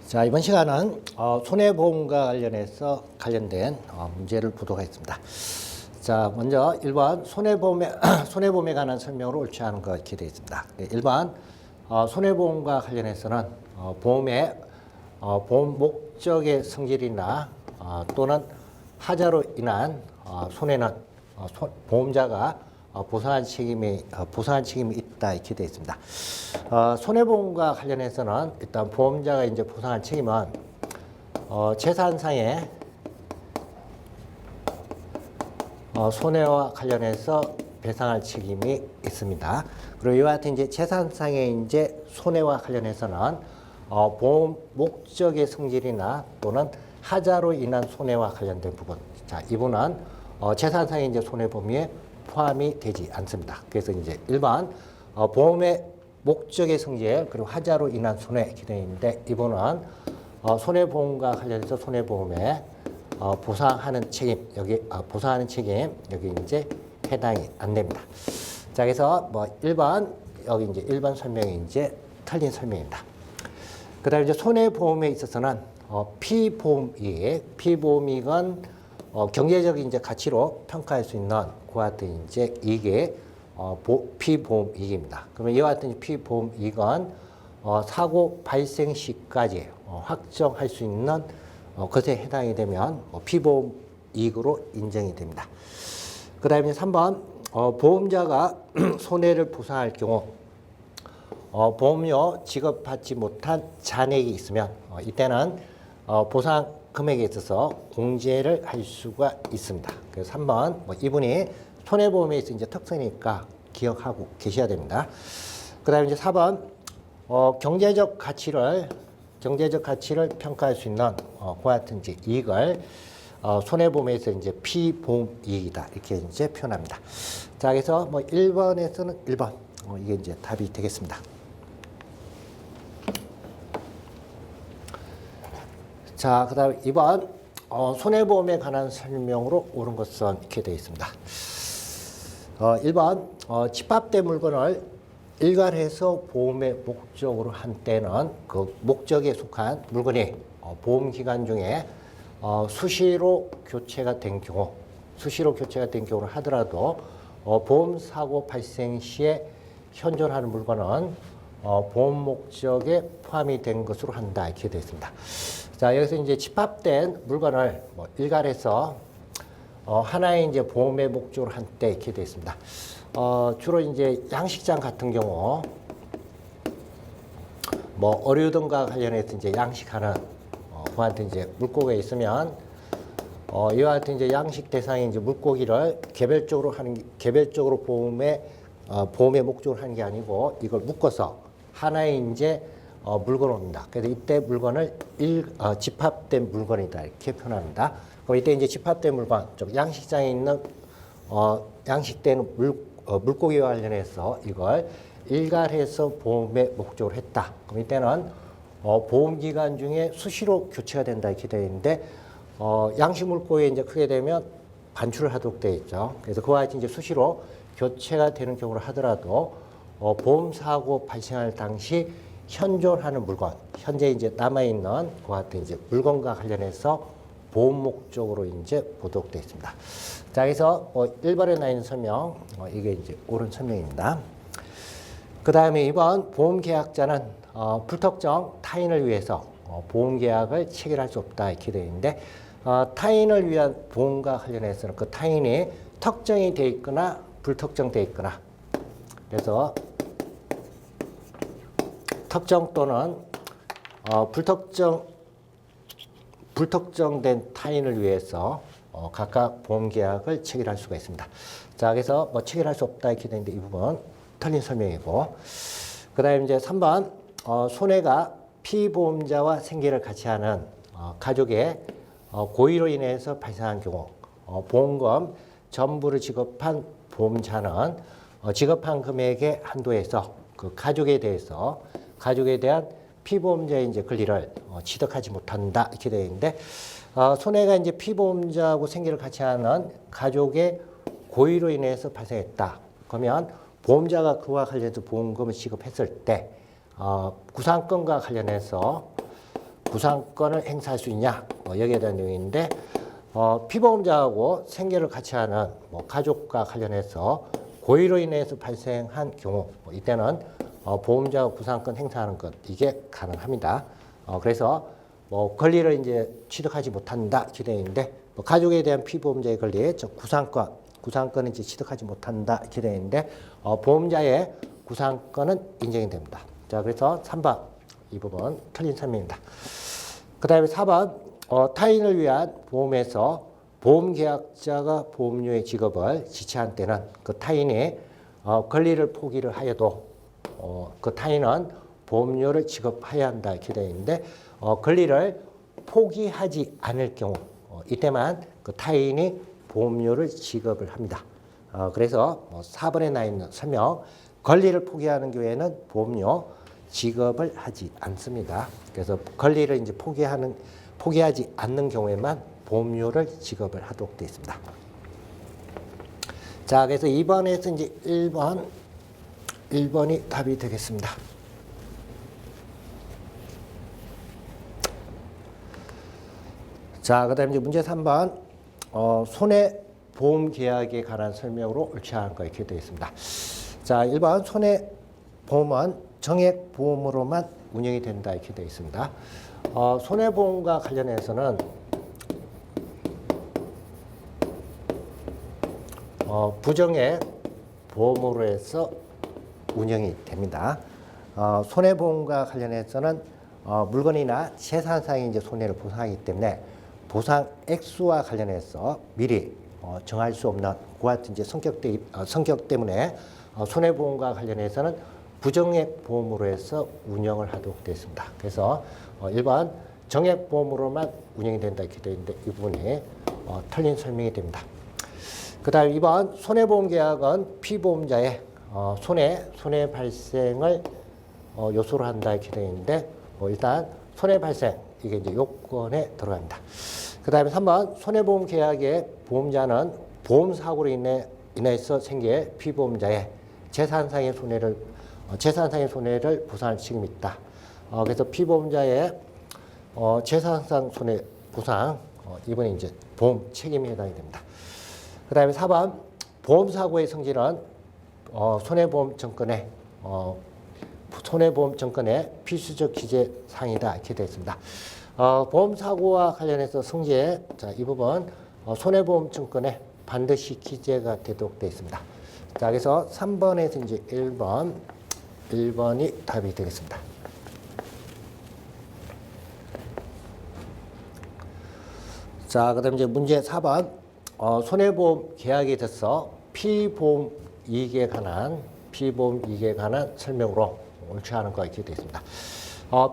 자, 이번 시간은 손해보험과 관련된 문제를 보도록 하겠습니다. 자, 먼저 1번 손해보험에 관한 설명으로 옳지 않은 것 이렇게 되어 있습니다. 1번 손해보험과 관련해서는 보험 목적의 성질이나 또는 하자로 인한 손해는 보험자가 보상한 책임이 있다 이렇게 되어 있습니다. 손해보험과 관련해서는 일단 보험자가 이제 보상한 책임은 재산상의 손해와 관련해서 배상할 책임이 있습니다. 그리고 이와 같은 이제 재산상의 이제 손해와 관련해서는 보험 목적의 성질이나 또는 하자로 인한 손해와 관련된 부분. 자, 이 부분은 재산상의 이제 손해 범위에 포함이 되지 않습니다. 그래서 이제 1번 보험의 목적의 성질 그리고 하자로 인한 손해 이렇게 되어 있는데 이 부분은 손해보험과 관련해서 손해보험에 보상하는 책임 여기 이제 해당이 안 됩니다. 자, 그래서 뭐 1번 여기 이제 1번 설명이 이제 틀린 설명입니다. 그다음에 이제 손해보험에 있어서는 피보험이익은 경제적인 이제 가치로 평가할 수 있는 그와 같은 이제 이게 피보험 이익입니다. 그러면 이와 같은 피보험 이익은 사고 발생 시까지 확정할 수 있는 것에 해당이 되면 피보험 이익으로 인정이 됩니다. 그다음에 3번 보험자가 손해를 보상할 경우 보험료 지급받지 못한 잔액이 있으면 이때는 보상 금액에 있어서 공제를 할 수가 있습니다. 그래서 3번 이분이 손해보험에 있어 이제 특성이니까 기억하고 계셔야 됩니다. 그다음에 이제 4번 경제적 가치를 평가할 수 있는 그와 같은 이제 이익을 손해보험에서 이제 피보험 이익이다 이렇게 이제 표현합니다. 자, 그래서 1번에서는 1번 이게 이제 답이 되겠습니다. 자, 그 다음에 2번 손해보험에 관한 설명으로 옳은 것은 이렇게 되어 있습니다. 1번 집합된 물건을 일괄해서 보험의 목적으로 한 때는 그 목적에 속한 물건이 보험기간 중에 수시로 교체가 된 경우를 하더라도 보험사고 발생 시에 현존하는 물건은 보험 목적에 포함이 된 것으로 한다 이렇게 되어 있습니다. 자, 여기서 이제 집합된 물건을 일괄해서 하나의 이제 보험의 목적으로 한 때 이렇게 되어 있습니다. 주로 이제 양식장 같은 경우 어류등과 관련해서 이제 양식하는 그한테 이제 물고기가 있으면 이와 같은 이제 양식 대상의 이제 물고기를 개별적으로 보험의 목적으로 하는 게 아니고 이걸 묶어서 하나의 이제 물건입니다. 그래서 이때 물건을 집합된 물건이다 이렇게 표현합니다. 그럼 이때 이제 집합된 물건, 즉 양식장에 있는 양식된 물고기와 관련해서 이걸 일괄해서 보험의 목적으로 했다. 그럼 이때는 보험 기간 중에 수시로 교체가 된다 이렇게 되어 있는데 양식 물고기 이제 크게 되면 반출을 하도록 되어 있죠. 그래서 그와 같이 이제 수시로 교체가 되는 경우를 하더라도 보험 사고 발생할 당시 현존하는 물건, 현재 이제 남아있는 그와 같은 이제 물건과 관련해서 보험 목적으로 이제 보도록 되어 있습니다. 자, 그래서 1번에 나 있는 설명, 이게 이제 옳은 설명입니다. 그 다음에 2번 보험계약자는 불특정 타인을 위해서 보험계약을 체결할 수 없다 이렇게 되어 있는데 타인을 위한 보험과 관련해서는 그 타인이 특정이 되어 있거나 불특정되어 있거나 그래서 특정 또는 불특정된 타인을 위해서 각각 보험계약을 체결할 수가 있습니다. 자, 그래서 체결할 수 없다 이렇게 되는데 이 부분 틀린 설명이고 그 다음에 이제 3번 손해가 피보험자와 생계를 같이 하는 가족의 고의로 인해서 발생한 경우 보험금 전부를 지급한 보험자는 지급한 금액의 한도에서 그 가족에 대한 피보험자의 이제 권리를 취득하지 못한다 이렇게 되어 있는데 손해가 이제 피보험자하고 생계를 같이 하는 가족의 고의로 인해서 발생했다. 그러면 보험자가 그와 관련해서 보험금을 지급했을 때 구상권과 관련해서 구상권을 행사할 수 있냐? 여기에 대한 내용인데, 피보험자하고 생계를 같이 하는 가족과 관련해서 고의로 인해서 발생한 경우, 이때는 보험자가 구상권 행사하는 것, 이게 가능합니다. 그래서 권리를 이제 취득하지 못한다, 이렇게 되어 있는데, 가족에 대한 피보험자의 권리, 즉 구상권을 이제 취득하지 못한다, 이렇게 되어 있는데, 보험자의 구상권은 인정이 됩니다. 자, 그래서 3번, 이 부분 틀린 설명입니다. 그 다음에 4번, 타인을 위한 보험에서 보험계약자가 보험료의 지급을 지체한 때는 그 타인이 권리를 포기를 하여도 그 타인은 보험료를 지급해야 한다, 이렇게 되어 있는데, 권리를 포기하지 않을 경우, 이때만 그 타인이 보험료를 지급을 합니다. 그래서 4번에 나 있는 설명, 권리를 포기하는 경우에는 보험료 지급을 하지 않습니다. 그래서 권리를 이제 포기하지 않는 경우에만 보험료를 지급을 하도록 되어 있습니다. 자, 그래서 2번에서 이제 1번이 답이 되겠습니다. 자, 그 다음에 이제 문제 3번, 손해보험 계약에 관한 설명으로 옳지 않은 거 이렇게 되어 있습니다. 자, 1번 손해보험은 정액보험으로만 운영이 된다, 이렇게 되어 있습니다. 손해보험과 관련해서는 부정액 보험으로 해서 운영이 됩니다. 손해보험과 관련해서는 물건이나 재산상의 이제 손해를 보상하기 때문에 보상 액수와 관련해서 미리 정할 수 없는 그와 같은 이제 성격 때문에 손해보험과 관련해서는 부정액 보험으로 해서 운영을 하도록 되어 있습니다. 그래서 1번 정액 보험으로만 운영이 된다, 이렇게 되어 있는데 이 부분이 틀린 설명이 됩니다. 그 다음 2번 손해보험 계약은 피보험자의 손해 발생을 요소로 한다, 이렇게 되어 있는데 일단 손해 발생 이게 이제 요건에 들어갑니다. 그 다음에 3번 손해보험 계약의 보험자는 보험사고로 인해서 생길 피보험자의 재산상의 손해를 보상할 책임이 있다. 그래서 피보험자의 재산상 손해 보상, 이번에 이제 보험 책임이 해당이 됩니다. 그 다음에 4번 보험사고의 성질은 손해보험 정권의 필수적 기재 사항이다, 이렇게 되어 있습니다. 보험사고와 관련해서 성질, 자, 이 부분 손해보험 정권에 반드시 기재가 되도록 되어 있습니다. 자, 그래서 3번에서 이제 1번이 답이 되겠습니다. 자, 그 다음에 이제 문제 4번, 손해보험 계약에 대해서 피보험 이익에 관한 설명으로 옳지 않은 거 이렇게 되어 있습니다.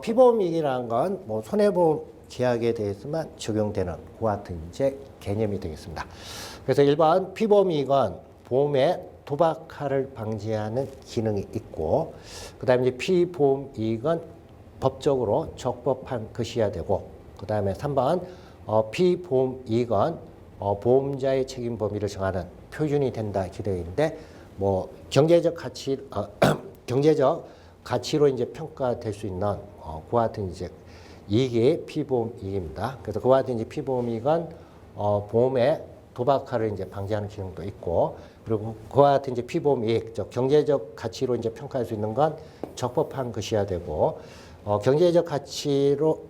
피보험 이익이라는 건 손해보험 계약에 대해서만 적용되는 그와 같은 이제 개념이 되겠습니다. 그래서 1번 피보험 이익은 보험의 도박화를 방지하는 기능이 있고, 그 다음에 이제 피보험 이익은 법적으로 적법한 것이어야 되고, 그 다음에 3번 피보험 이익은 보험자의 책임 범위를 정하는 표준이 된다, 이렇게 되어 있는데 경제적 가치로 이제 평가될 수 있는 그와 같은 이제 이익이 피보험 이익입니다. 그래서 그와 같은 이제 피보험 이익은 보험의 도박화를 이제 방지하는 기능도 있고, 그리고 그와 같은 이제 피보험 이익, 즉 경제적 가치로 이제 평가할 수 있는 건 적법한 것이어야 되고, 경제적 가치로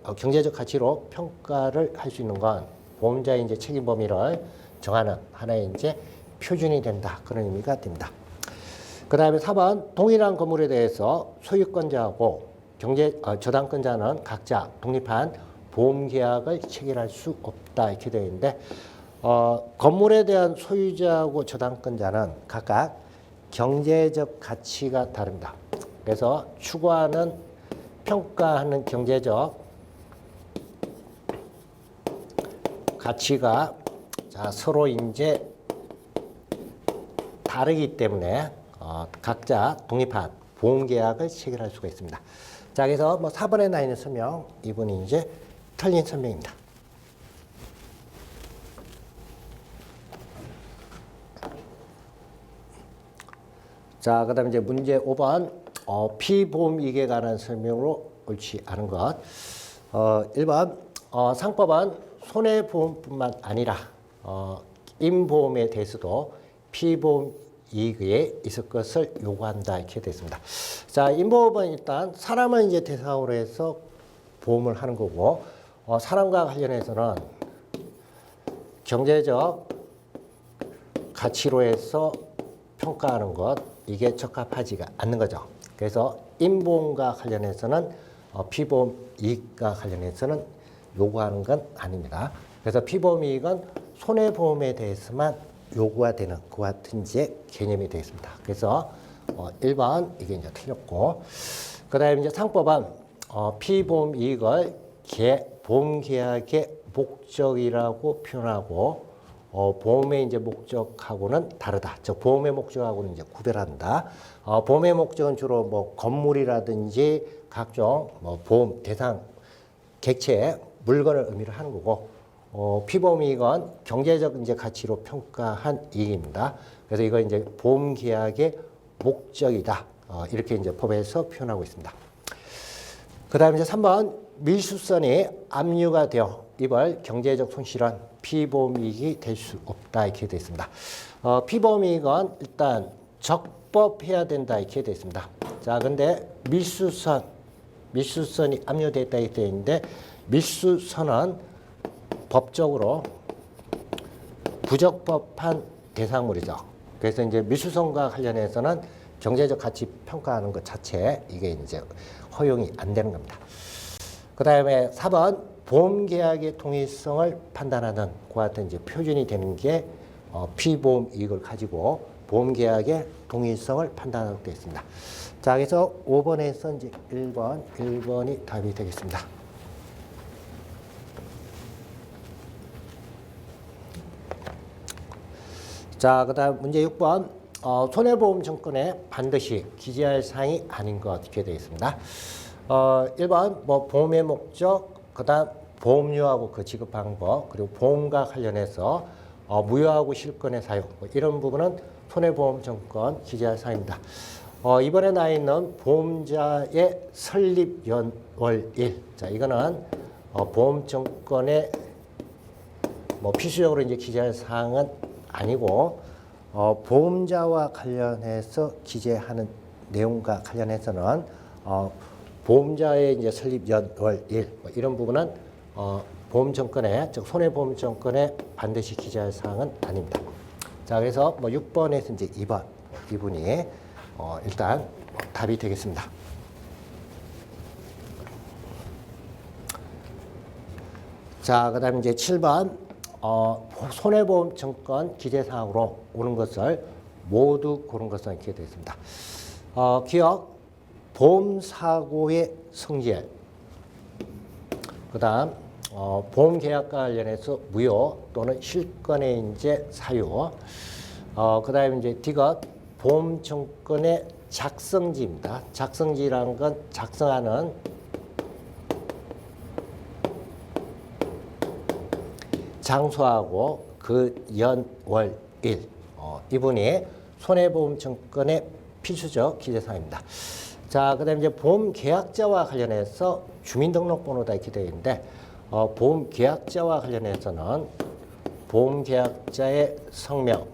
평가를 할 수 있는 건 보험자의 이제 책임 범위를 정하는 하나의 이제 표준이 된다, 그런 의미가 됩니다. 그 다음에 4번 동일한 건물에 대해서 소유권자하고 저당권자는 각자 독립한 보험계약을 체결할 수 없다, 이렇게 되어 있는데 건물에 대한 소유자하고 저당권자는 각각 경제적 가치가 다릅니다. 그래서 추구하는 평가하는 경제적 가치가 서로 이제 다르기 때문에 각자 독립한 보험계약을 체결할 수가 있습니다. 자, 그래서 4번에 나 있는 설명, 이분이 이제 틀린 설명입니다. 자, 그 다음에 이제 문제 5번, 피보험 이익에 관한 설명으로 옳지 않은 것. 1번 상법은 손해보험뿐만 아니라 임보험에 대해서도 피보험 이익에 있을 것을 요구한다 이렇게 되어 있습니다. 자, 임보험은 일단 사람을 이제 대상으로 해서 보험을 하는 거고 사람과 관련해서는 경제적 가치로 해서 평가하는 것 이게 적합하지가 않는 거죠. 그래서 임보험과 관련해서는 피보험 이익과 관련해서는 요구하는 건 아닙니다. 그래서 피보험 이익은 손해보험에 대해서만 요구가 되는 그와 같은 이제 개념이 되어 있습니다. 그래서 1번 이게 이제 틀렸고, 그 다음에 이제 상법은 피보험 이익을 보험 계약의 목적이라고 표현하고 보험의 이제 목적하고는 다르다. 즉 보험의 목적하고는 이제 구별한다. 보험의 목적은 주로 뭐 건물이라든지 각종 뭐 보험 대상 객체 물건을 의미를 하는 거고 피보험 이익은 경제적 이제 가치로 평가한 이익입니다. 그래서 이거 이제 보험 계약의 목적이다. 이렇게 이제 법에서 표현하고 있습니다. 그다음에 이제 3번 밀수선이 압류가 되어 입을 경제적 손실은 피보험 이익이 될 수 없다 이렇게 되어 있습니다. 피보험 이익은 일단 적법해야 된다 이렇게 되어 있습니다. 자, 근데 밀수선이 압류됐다 이렇게 되어 있는데 밀수선은 법적으로 부적법한 대상물이죠. 그래서 이제 밀수선과 관련해서는 경제적 가치 평가하는 것 자체 이게 이제 허용이 안 되는 겁니다. 그 다음에 4번 보험계약의 통일성을 판단하는 그와 같은 이제 표준이 되는 게 피보험 이익을 가지고 보험계약의 동일성을 판단하도록 되어 있습니다. 자, 그래서 5번에서 이제 1번이 답이 되겠습니다. 자, 그 다음 문제 6번. 손해보험 증권에 반드시 기재할 사항이 아닌 것 이렇게 되어 있습니다. 1번 뭐 보험의 목적, 그 다음 보험료하고 그 지급 방법, 그리고 보험과 관련해서 무효하고 실권의 사용 뭐 이런 부분은 손해보험 증권 기재할 사항입니다. 이번에 나와 있는 보험자의 설립 연월일. 자, 이거는 보험 증권의 뭐 필수적으로 이제 기재할 사항은 아니고 보험자와 관련해서 기재하는 내용과 관련해서는 보험자의 이제 설립 연월일 뭐 이런 부분은 보험증권에 즉 손해보험증권에 반드시 기재할 사항은 아닙니다. 자, 그래서 뭐 6번에서 이제 2분이 일단 답이 되겠습니다. 자, 그다음 이제 7번 손해보험증권 기재사항으로 오는 것을 모두 고른 것은 이렇게 되어 있습니다. 기억, 보험사고의 성질, 그 다음 보험계약과 관련해서 무효 또는 실권의 이제 사유, 그 다음에 이제 D가 보험증권의 작성지입니다. 작성지라는 건 작성하는 장소하고 그 연월일 이분이 손해보험증권의 필수적 기재사항입니다. 자, 그다음에 이제 보험계약자와 관련해서 주민등록번호다 이렇게 되어 있는데 보험계약자와 관련해서는 보험계약자의 성명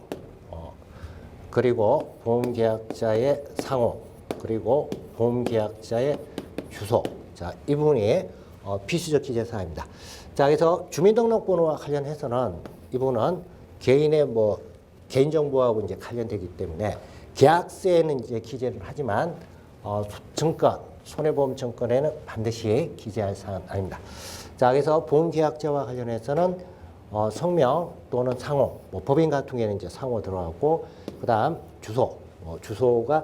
그리고 보험계약자의 상호 그리고 보험계약자의 주소. 자, 이 부분이 필수적 기재사항입니다. 자, 그래서 주민등록번호와 관련해서는 이 부분은 개인의 뭐 개인정보하고 이제 관련되기 때문에 계약서에는 이제 기재를 하지만 증권, 손해보험증권에는 반드시 기재할 사항은 아닙니다. 자, 그래서 보험계약자와 관련해서는 성명 또는 상호, 뭐 법인 같은 경우에는 이제 상호 들어가고, 그 다음 주소, 주소가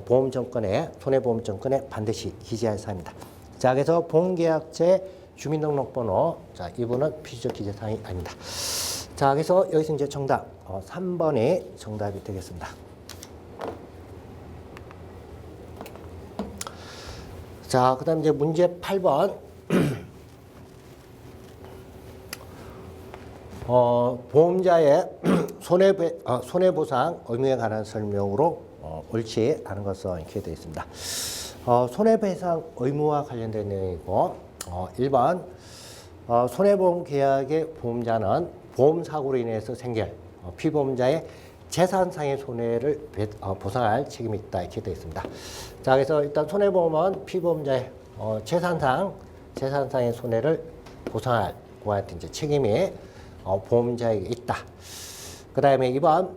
보험증권에, 손해보험증권에 반드시 기재할 사항입니다. 자, 그래서 보험계약자의 주민등록번호, 자, 이분은 필수적 기재사항이 아닙니다. 자, 그래서 여기서 이제 정답, 3번이 정답이 되겠습니다. 자, 그 다음 이제 문제 8번. 보험자의 손해보상 의무에 관한 설명으로 옳지 않은 것은 이렇게 되어 있습니다. 손해배상 의무와 관련된 내용이고 1번 손해보험 계약의 보험자는 보험사고로 인해서 생길 피보험자의 재산상의 손해를 보상할 책임이 있다 이렇게 되어 있습니다. 자, 그래서 일단 손해보험은 피보험자의 재산상의 손해를 보상할 그와 같은 이제 책임이 보험자에게 있다. 그 다음에 2번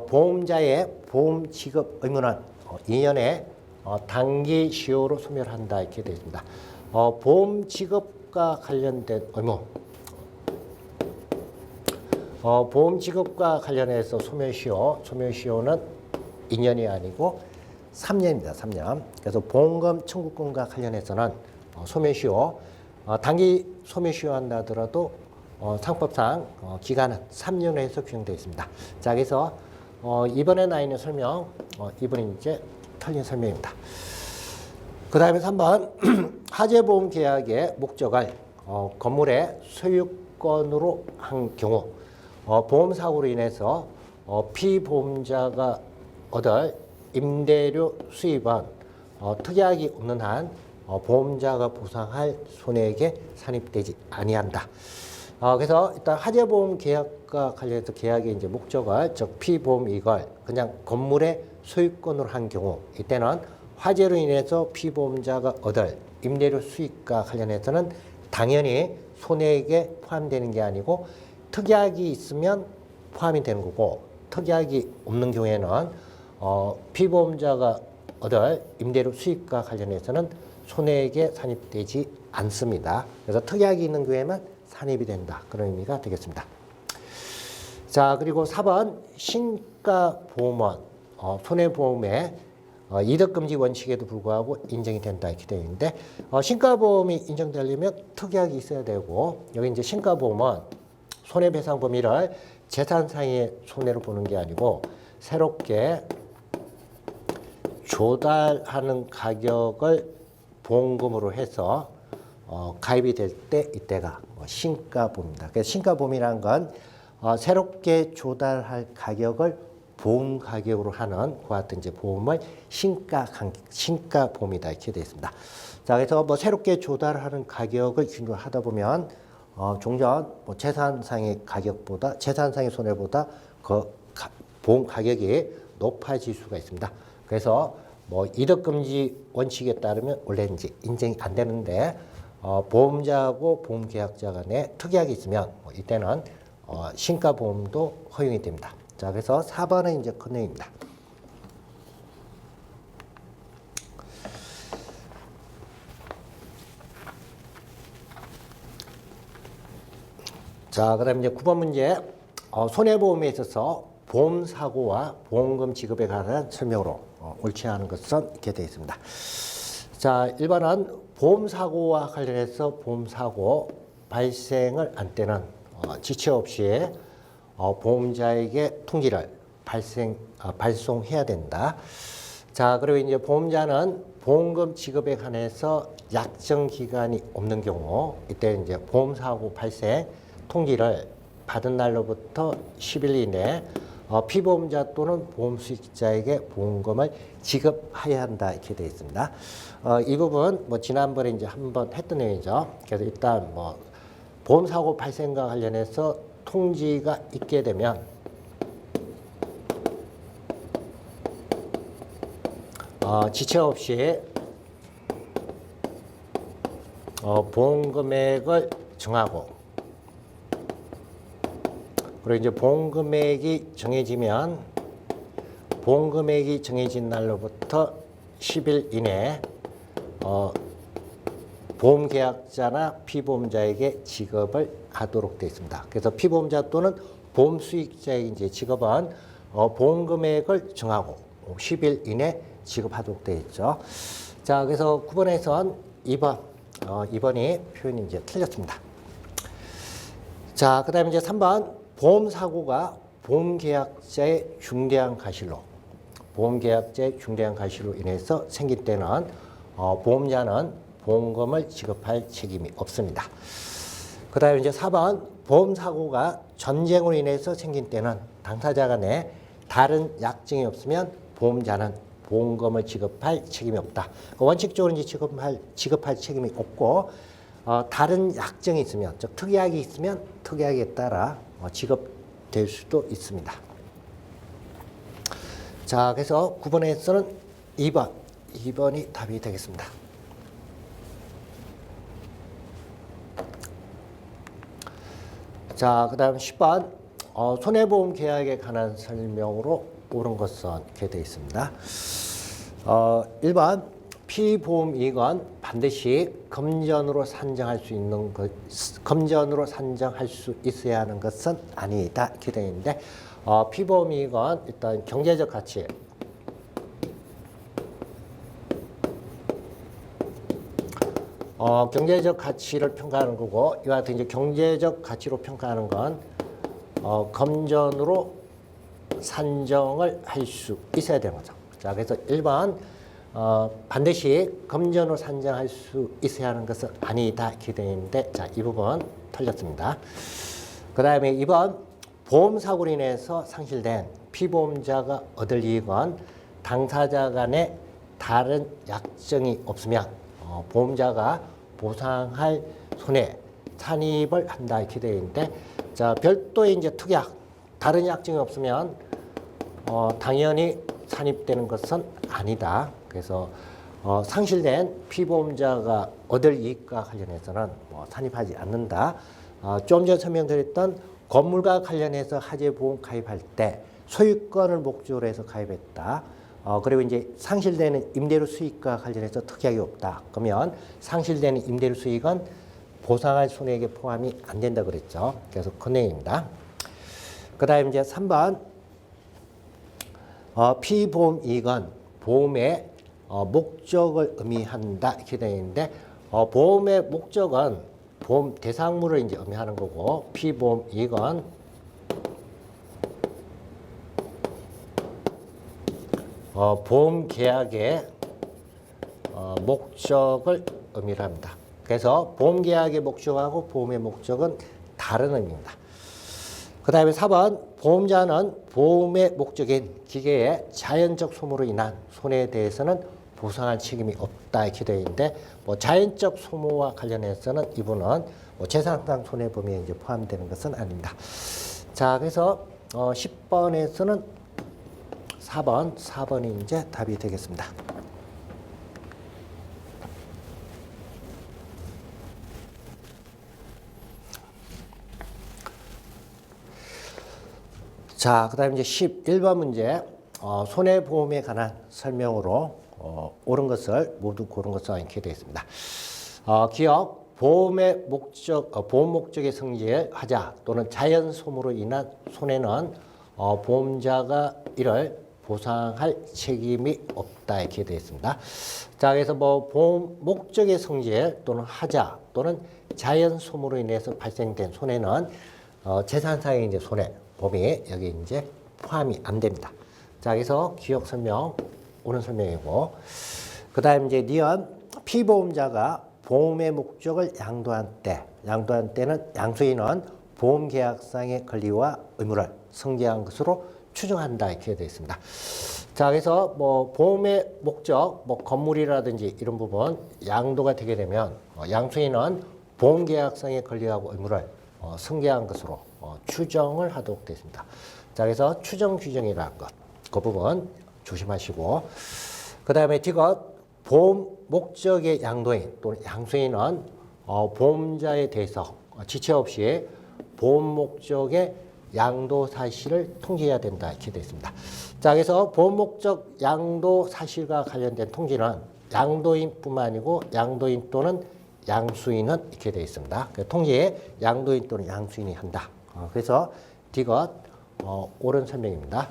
보험자의 보험 지급 의무는 2년의 단기 시효로 소멸한다 이렇게 되어 있습니다. 보험 지급과 관련된 의무, 보험 지급과 관련해서 소멸시효는 2년이 아니고 3년입니다. 3년. 그래서 보험금 청구권과 관련해서는 소멸시효, 단기 소멸시효 한다 하더라도 상법상 기간은 3년에서 규정되어 있습니다. 자, 그래서 이번에 나 있는 설명, 이번에 이제 틀린 설명입니다. 그 다음에 3번 하재보험 계약의 목적을 건물의 소유권으로 한 경우 보험사고로 인해서 피보험자가 얻을 임대료 수입은 특약이 없는 한 보험자가 보상할 손해액에 산입되지 아니한다. 그래서 일단 하재보험 계약과 관련해서 계약의 이제 목적을 즉 피보험 이익을 그냥 건물의 소유권으로 한 경우 이때는 화재로 인해서 피보험자가 얻을 임대료 수익과 관련해서는 당연히 손해액에 포함되는 게 아니고 특약이 있으면 포함이 되는 거고 특약이 없는 경우에는 피보험자가 얻을 임대료 수익과 관련해서는 손해액에 산입되지 않습니다. 그래서 특약이 있는 경우에만 산입이 된다. 그런 의미가 되겠습니다. 자, 그리고 4번 신가보험은 손해보험의 이득금지 원칙에도 불구하고 인정이 된다 이렇게 되어 있는데 신가보험이 인정되려면 특약이 있어야 되고 여기 이제 신가보험은 손해배상 범위를 재산상의 손해로 보는 게 아니고 새롭게 조달하는 가격을 보험금으로 해서 가입이 될 때 이때가 신가보험입니다. 그래서 신가보험이라는 건 새롭게 조달할 가격을 보험 가격으로 하는 그와 같은 이제 보험을 신가보험이다 이렇게 되어 있습니다. 자, 그래서 뭐 새롭게 조달하는 가격을 기준으로 하다 보면 종전 재산상의 가격보다 재산상의 손해보다 보험 가격이 높아질 수가 있습니다. 그래서 뭐 이득금지 원칙에 따르면 원래 이제 인정이 안 되는데 보험자하고 보험계약자 간에 특약이 있으면 이때는 신가보험도 허용이 됩니다. 자, 그래서 4번은 이제 큰 내용입니다. 자, 그 다음에 이제 9번 문제. 손해보험에 있어서 보험사고와 보험금 지급에 관한 설명으로 옳지 않은 것은 이렇게 되어 있습니다. 자, 1번은 보험사고와 관련해서 보험사고 발생을 안 때는 지체 없이 보험자에게 통지를 발송해야 된다. 자, 그리고 이제 보험자는 보험금 지급에 관해서 약정 기간이 없는 경우 이때 이제 보험사고 발생 통지를 받은 날로부터 10일 이내 피보험자 또는 보험수익자에게 보험금을 지급해야 한다 이렇게 되어 있습니다. 이 부분 뭐 지난번에 이제 한번 했던 내용이죠. 그래서 일단 뭐 보험사고 발생과 관련해서 통지가 있게 되면 지체 없이 보험금액을 정하고 그리고 이제 보험금액이 정해진 날로부터 10일 이내 보험계약자나 피보험자에게 지급을 하도록 되어 있습니다. 그래서 피보험자 또는 보험수익자에게 이제 지급은 보험금액을 정하고 10일 이내 지급하도록 되어 있죠. 자, 그래서 9번에선 2번이 표현이 이제 틀렸습니다. 자, 그 다음에 이제 3번 보험사고가 보험계약자의 중대한 과실로 인해서 생길 때는 보험자는 보험금을 지급할 책임이 없습니다. 그 다음에 이제 4번 보험사고가 전쟁으로 인해서 생긴 때는 당사자 간에 다른 약정이 없으면 보험자는 보험금을 지급할 책임이 없다. 원칙적으로 이제 지급할 책임이 없고 다른 약정이 있으면, 즉 특약이 있으면 특약에 따라 지급될 수도 있습니다. 자, 그래서 9번에서는 2번이 답이 되겠습니다. 자, 그 다음 10번 손해보험 계약에 관한 설명으로 옳은 것은 이렇게 되어 있습니다. 1번 피보험 이익은 반드시 금전으로 산정할 수 있는 금전으로 산정할 수 있어야 하는 것은 아니다 이렇게 되어 있는데 피보험 이익은 일단 경제적 가치 경제적 가치를 평가하는 거고 이와 같은 이제 경제적 가치로 평가하는 건 금전으로 산정을 할 수 있어야 되는 거죠. 자, 그래서 1번 반드시 금전으로 산정할 수 있어야 하는 것은 아니다 이렇게 되어 있는데 자, 이 부분 틀렸습니다. 그 다음에 2번 보험사고로 인해서 상실된 피보험자가 얻을 이익은 당사자 간에 다른 약정이 없으면 보험자가 보상할 손해 산입을 한다 이렇게 되어 있는데 자, 별도의 이제 특약 다른 약정이 없으면 당연히 산입되는 것은 아니다. 그래서 상실된 피보험자가 얻을 이익과 관련해서는 산입하지 않는다. 좀 전에 설명드렸던 건물과 관련해서 화재보험 가입할 때 소유권을 목적으로 해서 가입했다. 그리고 이제 상실되는 임대료 수익과 관련해서 특약이 없다. 그러면 상실되는 임대료 수익은 보상할 손해액에 포함이 안 된다 그랬죠. 그래서 그 내용입니다. 그 다음에 이제 3번 피보험 이익은 보험의 목적을 의미한다 이렇게 되어 있는데 보험의 목적은 보험 대상물을 이제 의미하는 거고 피보험 이익은 보험 계약의 목적을 의미합니다. 그래서 보험 계약의 목적하고 보험의 목적은 다른 의미입니다. 그 다음에 4번 보험자는 보험의 목적인 기계의 자연적 소모로 인한 손해에 대해서는 보상할 책임이 없다 이렇게 되어 있는데 자연적 소모와 관련해서는 이분은 재산상 손해보험에 이제 포함되는 것은 아닙니다. 자, 그래서 10번에서는 4번이 이제 답이 되겠습니다. 자, 그 다음에 이제 11번 문제 손해보험에 관한 설명으로 옳은 것을 모두 고른 것으로 이렇게 되어 있습니다. 기억 보험의 목적 보험 목적의 성질 하자 또는 자연 소모로 인한 손해는 보험자가 이를 보상할 책임이 없다 이렇게 되어 있습니다. 자, 그래서 보험 목적의 성질 또는 하자 또는 자연 소모로 인해서 발생된 손해는 재산상의 이제 손해 범위 여기 이제 포함이 안 됩니다. 자, 그래서 기억 설명 옳은 설명이고 그 다음 이제 니은 피보험자가 보험의 목적을 양도한 때는 양수인은 보험계약상의 권리와 의무를 성취한 것으로 추정한다 이렇게 되어 있습니다. 자, 그래서 보험의 목적, 건물이라든지 이런 부분 양도가 되게 되면 양수인은 보험계약상의 권리하고 의무를 승계한 것으로 추정을 하도록 되어 있습니다. 자, 그래서 추정 규정이라는 것, 그 부분 조심하시고 그 다음에 디귿 보험 목적의 양도인 또는 양수인은 보험자에 대해서 지체 없이 보험 목적의 양도 사실을 통지해야 된다 이렇게 되어 있습니다. 자, 그래서 보험 목적 양도 사실과 관련된 통지는 양도인뿐만 아니고 양도인 또는 양수인은 이렇게 되어 있습니다. 통지에 양도인 또는 양수인이 한다. 그래서 디귿 옳은 설명입니다.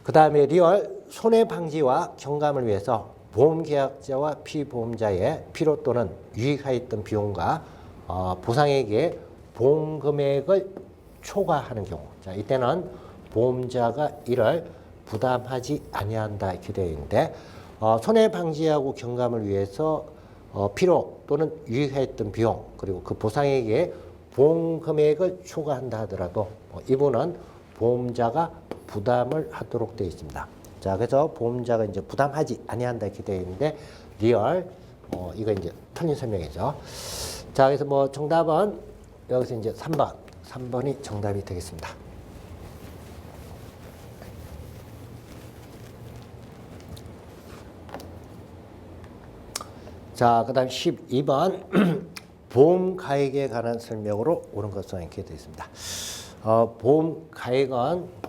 그 다음에 리얼 손해 방지와 경감을 위해서 보험계약자와 피보험자의 필요 또는 유익하였던 비용과 보상액의 보험금액을 초과하는 경우, 자, 이때는 보험자가 이를 부담하지 아니한다 이렇게 되어 있는데 손해 방지하고 경감을 위해서 필요 또는 유익했던 비용 그리고 그 보상액의 보험 금액을 초과한다 하더라도 이분은 보험자가 부담을 하도록 되어 있습니다. 자, 그래서 보험자가 이제 부담하지 아니한다 이렇게 되어 있는데 리얼 이거 이제 틀린 설명이죠. 자, 그래서 뭐 정답은 여기서 이제 3번. 3번이 정답이 되겠습니다. 자, 그 다음 12번. 보험 가액에 관한 설명으로 옳은 것은 이렇게 되어 있습니다. 보험 가액은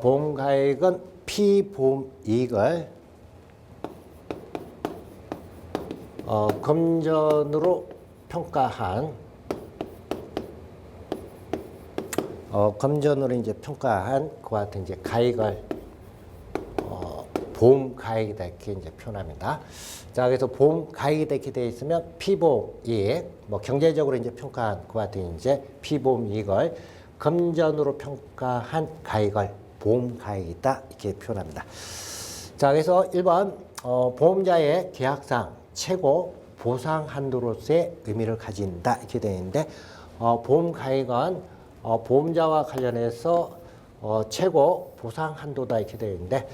보험 가액은 피보험 이익을 금전으로 평가한 금전으로 이제 평가한 그와 같은 이제 가액을 보험 가액이다 이렇게 이제 표현합니다. 자, 그래서 보험 가액이 이렇게 되어 있으면 피보험 이익, 뭐 경제적으로 이제 평가한 그와 같은 이제 피보험 이익을 금전으로 평가한 가액을 보험 가액이다 이렇게 표현합니다. 자, 그래서 1번 보험자의 계약상 최고 보상 한도로서의 의미를 가진다 이렇게 되어 있는데 보험 가액은 보험자와 관련해서 최고 보상 한도다 이렇게 되어 있는데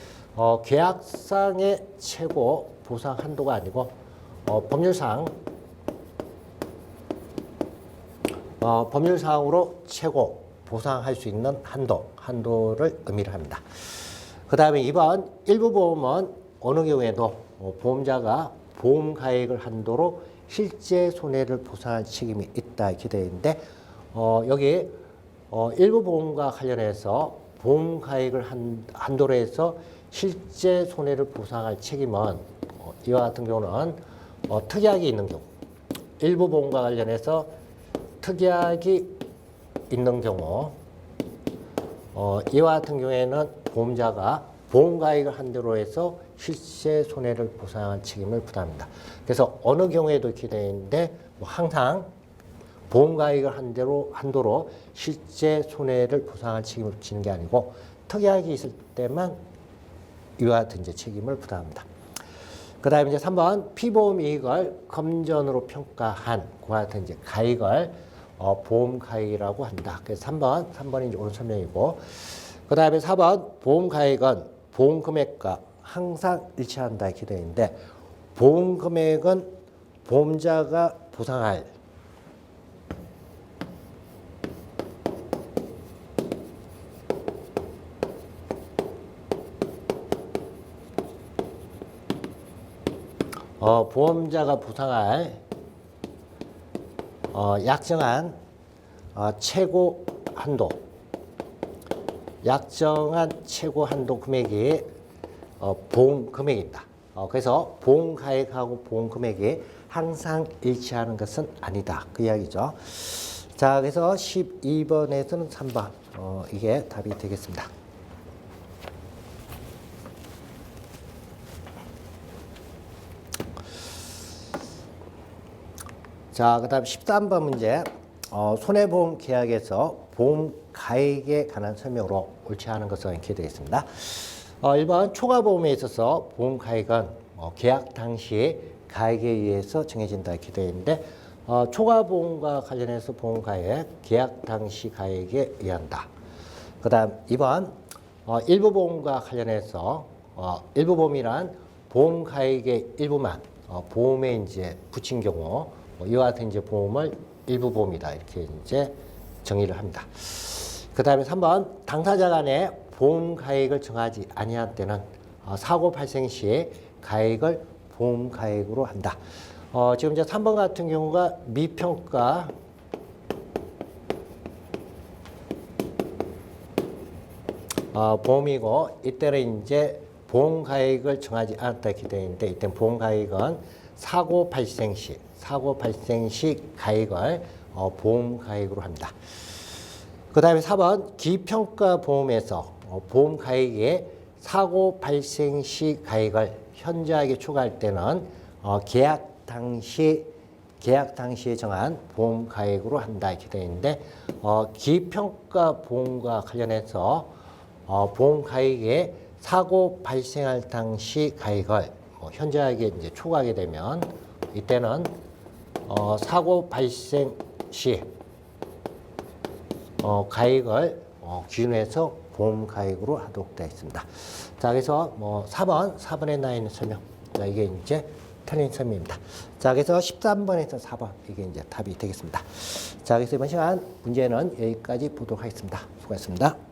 계약상의 최고 보상 한도가 아니고 법률상으로 최고 보상할 수 있는 한도를 의미를 합니다. 그 다음에 2번 일부 보험은 어느 경우에도 보험자가 보험 가액을 한도로 실제 손해를 보상할 책임이 있다 이렇게 되어 있는데 여기 일부 보험과 관련해서 보험 가액을 한도로 해서 실제 손해를 보상할 책임은 이와 같은 경우는 특약이 있는 경우, 일부 보험과 관련해서 특약이 있는 경우 이와 같은 경우에는 보험자가 보험 가액을 한도로 해서 실제 손해를 보상할 책임을 부담합니다. 그래서 어느 경우에도 이렇게 되어 있는데 항상 보험 가액을 한도로 실제 손해를 보상할 책임을 지는 게 아니고 특약이 있을 때만 이와 같은 이제 책임을 부담합니다. 그 다음에 이제 3번 피보험 이익을 금전으로 평가한 그와 같은 이제 가액을 보험 가액이라고 한다. 그래서 3번이 이제 옳은 설명이고, 그 다음에 4번 보험 가액은 보험 금액과 항상 일치한다 이렇게 되어 있는데 보험 금액은 보험자가 보상할 보험자가 보상할 약정한 최고 한도, 약정한 최고 한도 금액이 보험 금액입니다. 그래서 보험 가액하고 보험 금액이 항상 일치하는 것은 아니다. 그 이야기죠. 자, 그래서 12번에서는 3번. 이게 답이 되겠습니다. 자, 그 다음 13번 문제. 손해보험 계약에서 보험 가액에 관한 설명으로 옳지 않은 것은 이렇게 되어 있습니다. 1번 초과보험에 있어서 보험 가액은 계약 당시 가액에 의해서 정해진다 이렇게 되어 있는데 초과보험과 관련해서 보험 가액, 계약 당시 가액에 의한다. 그 다음 2번 일부 보험과 관련해서 일부 보험이란 보험 가액의 일부만 보험에 이제 붙인 경우 이와 같은 이제 보험을 일부 보험이다 이렇게 이제 정의를 합니다. 그 다음에 3번 당사자 간에 보험 가액을 정하지 아니한 때는 사고 발생 시 가액을 보험 가액으로 한다. 지금 이제 3번 같은 경우가 미평가 보험이고 이때는 이제 보험 가액을 정하지 않았다 이렇게 되어 있는데 이때 보험 가액은 사고 발생 시 가액을 보험 가액으로 합니다. 그 다음에 4번 기평가 보험에서 보험 가액에 사고 발생 시 가액을 현저하게 초과할 때는 계약 당시에 정한 보험 가액으로 한다 이렇게 되어 있는데 기평가 보험과 관련해서 보험 가액에 사고 발생할 당시 가액을 현저하게 이제 초과하게 되면 이때는 사고 발생 시 가액을 기준해서 보험 가액으로 하도록 되어 있습니다. 자, 그래서 뭐 4번에 나와 있는 설명. 자, 이게 이제 틀린 설명입니다. 자, 그래서 13번에서 4번 이게 이제 답이 되겠습니다. 자, 그래서 이번 시간 문제는 여기까지 보도록 하겠습니다. 수고하셨습니다.